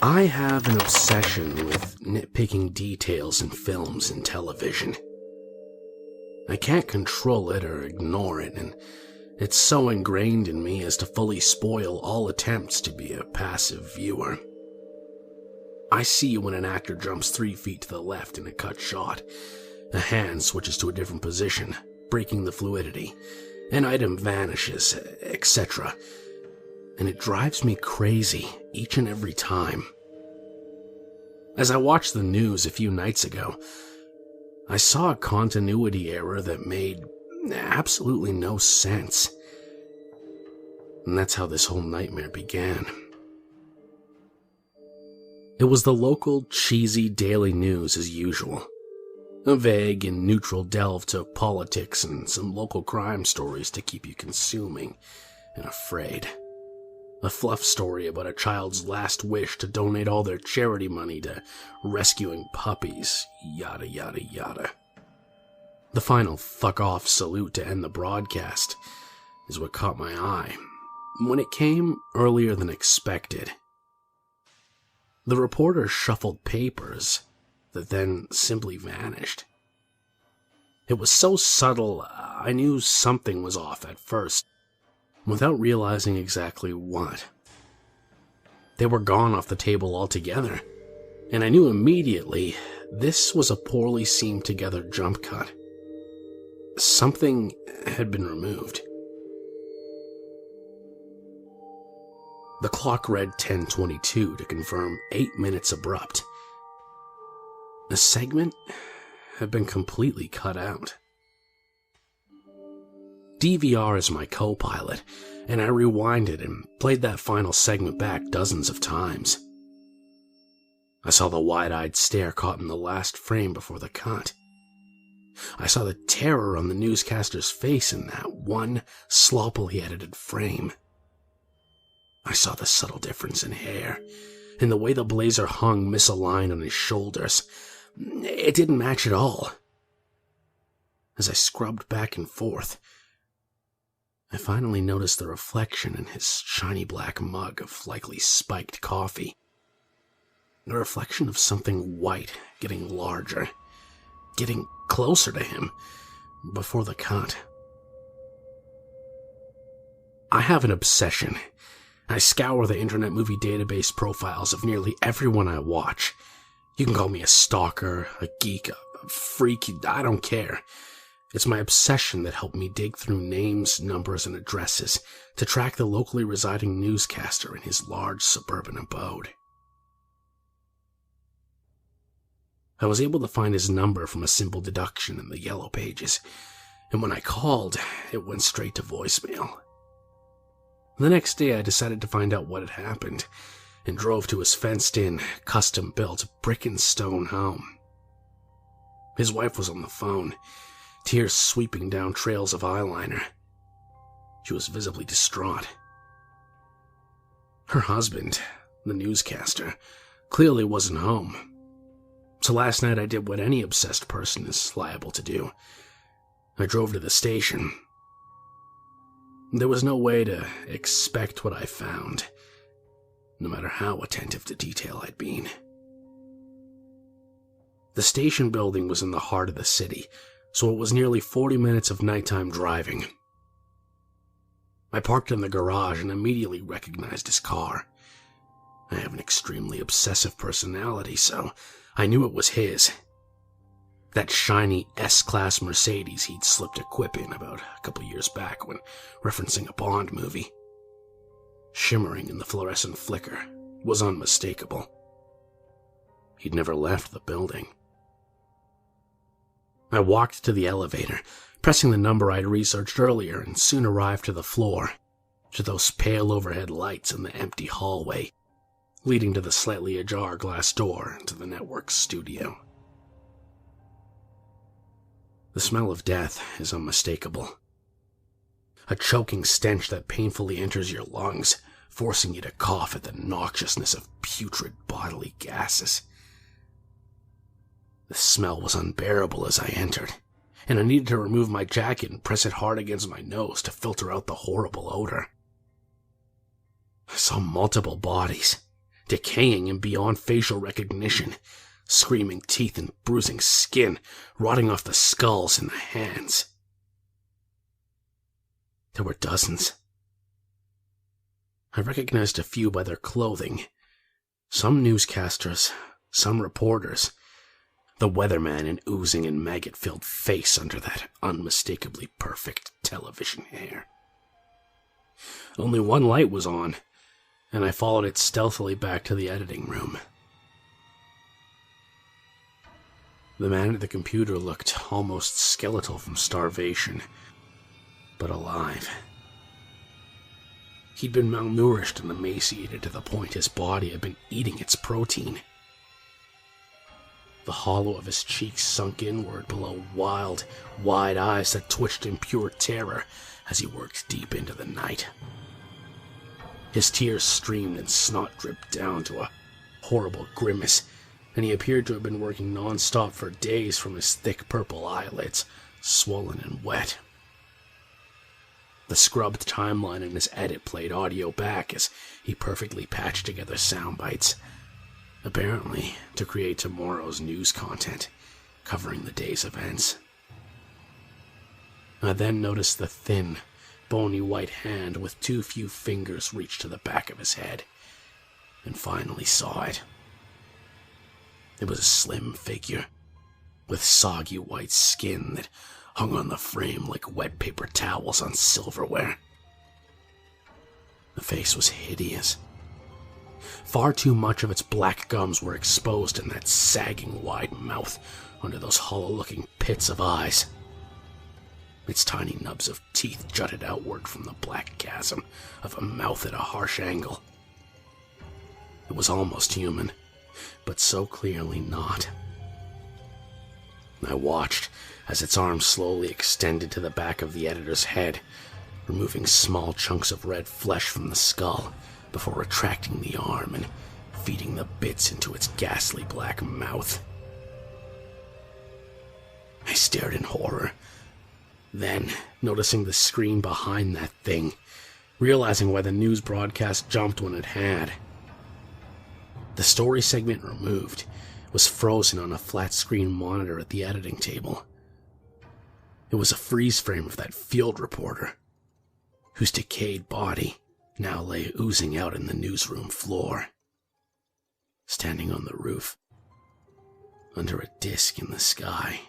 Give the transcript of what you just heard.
I have an obsession with nitpicking details in films and television. I can't control it or ignore it, and it's so ingrained in me as to fully spoil all attempts to be a passive viewer. I see when an actor jumps 3 feet to the left in a cut shot, a hand switches to a different position, breaking the fluidity, an item vanishes, etc. And it drives me crazy each and every time. As I watched the news a few nights ago, I saw a continuity error that made absolutely no sense. And that's how this whole nightmare began. It was the local, cheesy daily news as usual. A vague and neutral delve to politics and some local crime stories to keep you consuming and afraid. A fluff story about a child's last wish to donate all their charity money to rescuing puppies, yada yada yada. The final fuck-off salute to end the broadcast is what caught my eye, when it came earlier than expected. The reporter shuffled papers that then simply vanished. It was so subtle, I knew something was off at first, without realizing exactly what. They were gone off the table altogether, and I knew immediately this was a poorly seamed together jump cut. Something had been removed. The clock read 10:22 to confirm 8 minutes abrupt. The segment had been completely cut out. DVR is my co-pilot, and I rewinded and played that final segment back dozens of times. I saw the wide-eyed stare caught in the last frame before the cut. I saw the terror on the newscaster's face in that one sloppily edited frame. I saw the subtle difference in hair, and the way the blazer hung misaligned on his shoulders. It didn't match at all. As I scrubbed back and forth, I finally noticed the reflection in his shiny black mug of likely spiked coffee. A reflection of something white getting larger, getting closer to him before the cut. I have an obsession. I scour the Internet Movie Database profiles of nearly everyone I watch. You can call me a stalker, a geek, a freak, I don't care. It's my obsession that helped me dig through names, numbers, and addresses to track the locally residing newscaster in his large suburban abode. I was able to find his number from a simple deduction in the yellow pages, and when I called, it went straight to voicemail. The next day, I decided to find out what had happened, and drove to his fenced-in, custom-built brick and stone home. His wife was on the phone, tears sweeping down trails of eyeliner. She was visibly distraught. Her husband, the newscaster, clearly wasn't home. So last night I did what any obsessed person is liable to do. I drove to the station. There was no way to expect what I found, no matter how attentive to detail I'd been. The station building was in the heart of the city, so it was nearly 40 minutes of nighttime driving. I parked in the garage and immediately recognized his car. I have an extremely obsessive personality, so I knew it was his. That shiny S-Class Mercedes he'd slipped a quip in about a couple years back when referencing a Bond movie. Shimmering in the fluorescent flicker was unmistakable. He'd never left the building. I walked to the elevator, pressing the number I'd researched earlier, and soon arrived to the floor, to those pale overhead lights in the empty hallway, leading to the slightly ajar glass door into the network's studio. The smell of death is unmistakable. A choking stench that painfully enters your lungs, forcing you to cough at the noxiousness of putrid bodily gases. The smell was unbearable as I entered, and I needed to remove my jacket and press it hard against my nose to filter out the horrible odor. I saw multiple bodies, decaying and beyond facial recognition, screaming teeth and bruising skin, rotting off the skulls and the hands. There were dozens. I recognized a few by their clothing. Some newscasters, some reporters. The weatherman in oozing and maggot-filled face under that unmistakably perfect television hair. Only one light was on, and I followed it stealthily back to the editing room. The man at the computer looked almost skeletal from starvation, but alive. He'd been malnourished and emaciated to the point his body had been eating its protein. The hollow of his cheeks sunk inward below wild, wide eyes that twitched in pure terror as he worked deep into the night. His tears streamed and snot dripped down to a horrible grimace, and he appeared to have been working non-stop for days from his thick purple eyelids, swollen and wet. The scrubbed timeline in his edit played audio back as he perfectly patched together sound bites, apparently to create tomorrow's news content, covering the day's events. I then noticed the thin, bony white hand with too few fingers reach to the back of his head, and finally saw it. It was a slim figure, with soggy white skin that hung on the frame like wet paper towels on silverware. The face was hideous. Far too much of its black gums were exposed in that sagging wide mouth under those hollow-looking pits of eyes. Its tiny nubs of teeth jutted outward from the black chasm of a mouth at a harsh angle. It was almost human, but so clearly not. I watched as its arm slowly extended to the back of the editor's head, removing small chunks of red flesh from the skull before retracting the arm and feeding the bits into its ghastly black mouth. I stared in horror. Then, noticing the screen behind that thing, realizing why the news broadcast jumped when it had. The story segment removed was frozen on a flat-screen monitor at the editing table. It was a freeze frame of that field reporter, whose decayed body now lay oozing out in the newsroom floor, standing on the roof, under a disc in the sky.